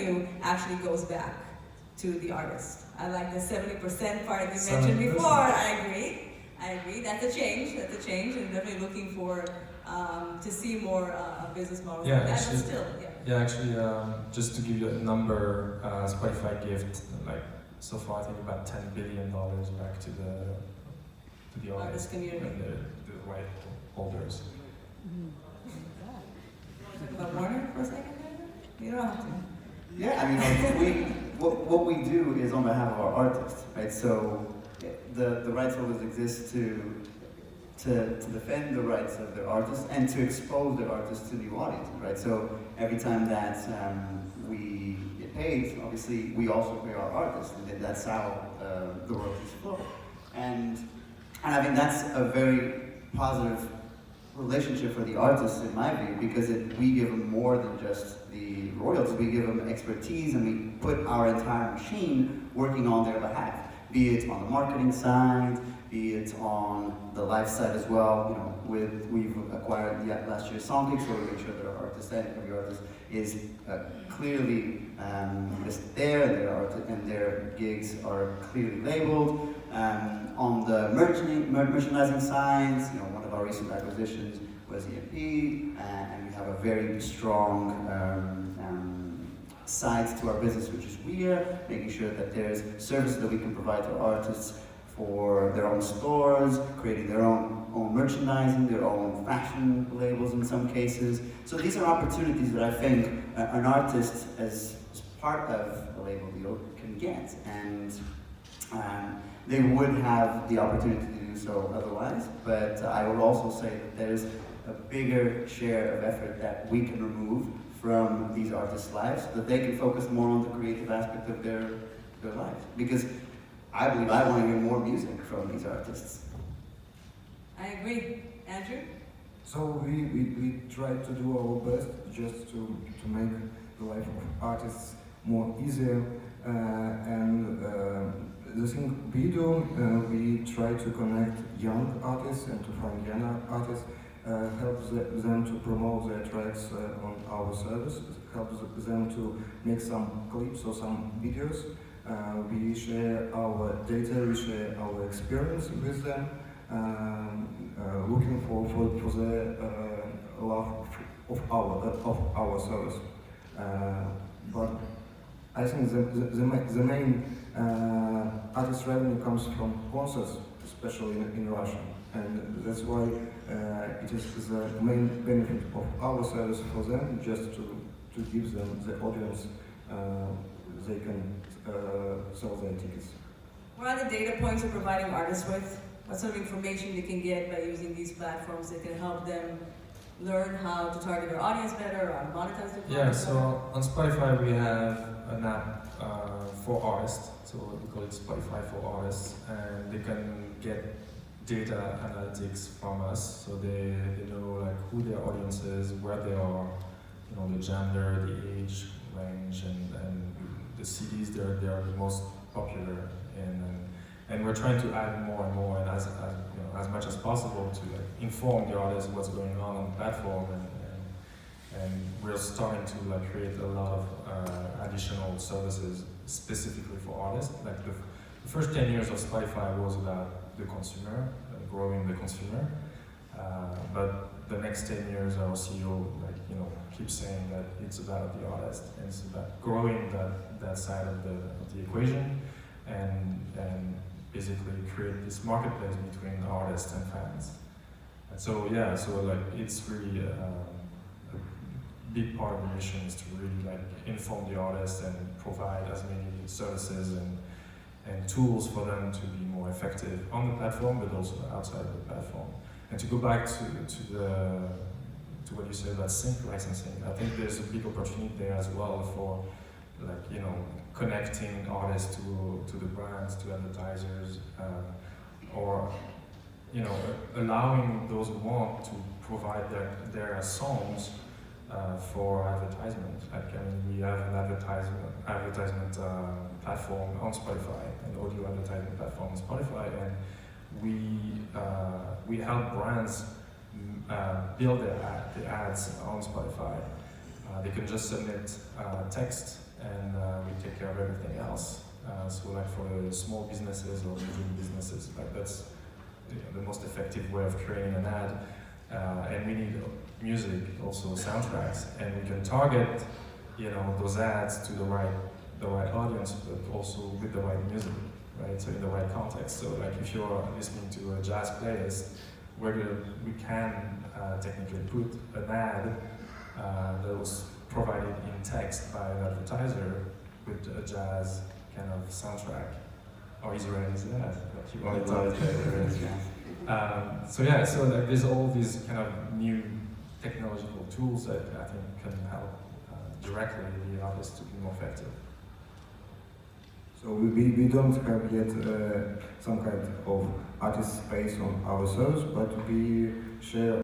revenue actually goes back to the artist. I like the 70% part that you mentioned before. I agree. That's a change, and definitely looking for to see more business models like that, but still, just to give you a number, Spotify gave like so far I think about $10 billion back to the artist community and the right holders. Talk about Warner for a second. You don't have to. Yeah, I mean, what we do is on behalf of our artists, right? So the rights holders exist to defend the rights of their artists and to expose their artists to new audiences, right? So every time that we get paid, obviously we also pay our artists, and that's how the royalties flow. And I think that's a very positive relationship for the artists, in my view, because we give them more than just the royalties. We give them expertise, and we put our entire machine working on their behalf, be it on the marketing side, be it on the live side as well. You know, we've acquired last year's Songkick, so we make sure that our artist and every artist is clearly listed there, and their gigs are clearly labeled. On the merchandising side, you know, one of our recent acquisitions was EMP, and we have a very strong side to our business, which is WEA, making sure that there's services that we can provide to artists for their own stores, creating their own merchandising, their own fashion labels in some cases. So these are opportunities that I think an artist, as part of a label deal, can get, and they would have the opportunity to do so otherwise. But I would also say that there's a bigger share of effort that we can remove from these artists' lives, so that they can focus more on the creative aspect of their lives. Because I believe I want to hear more music from these artists. I agree. Andrew? So we try to do our best just to make the life of artists more easier, and the thing we do, we try to connect young artists and to find young artists, help them to promote their tracks on our service, help them to make some clips or some videos. We share our data, we share our experience with them, looking for the love of our service. But I think the main artist revenue comes from concerts, especially in Russia, and that's why it is the main benefit of our service for them, just to give them the audience they can sell their tickets. What are the data points you're providing artists with? What sort of information they can get by using these platforms that can help them learn how to target their audience better or how to monetize their Yeah, so on Spotify we have an app for artists, so we call it Spotify for Artists, and they can get data analytics from us, so they know like who their audience is, where they are, you know, the gender, the age range, and the cities they're the most popular in, and we're trying to add more and more, and as much as possible to like, inform the artists what's going on the platform, and we're starting to like create a lot of additional services specifically for artists. Like the first 10 years of Spotify was about the consumer, growing the consumer, but the next 10 years our CEO keeps saying that it's about the artist, and it's about growing that side of the equation, and basically create this marketplace between artists and fans. And so yeah, so like it's really a big part of the mission is to really like inform the artists and provide as many services and tools for them to be more effective on the platform, but also outside of the platform. And to go back to what you said about sync licensing, I think there's a big opportunity there as well for connecting artists to the brands, to advertisers, or allowing those who want to provide their songs for advertisement. We have an advertisement platform on Spotify, an audio advertisement platform on Spotify, and we help brands build the ads on Spotify. They can just submit text, and we take care of everything else. So like for small businesses or medium businesses, like that's the most effective way of creating an ad. And we need music, also soundtracks, and we can target, those ads to the right audience, but also with the right music, right? So in the right context. So like if you're listening to a jazz playlist, whether we can technically put an ad that was provided in text by an advertiser with a jazz kind of soundtrack, or Israeli jazz, like you want to talk about. So like there's all these kind of new technological tools that I think can help directly the artists to be more effective. So we don't have yet some kind of artist space on our servers, but we share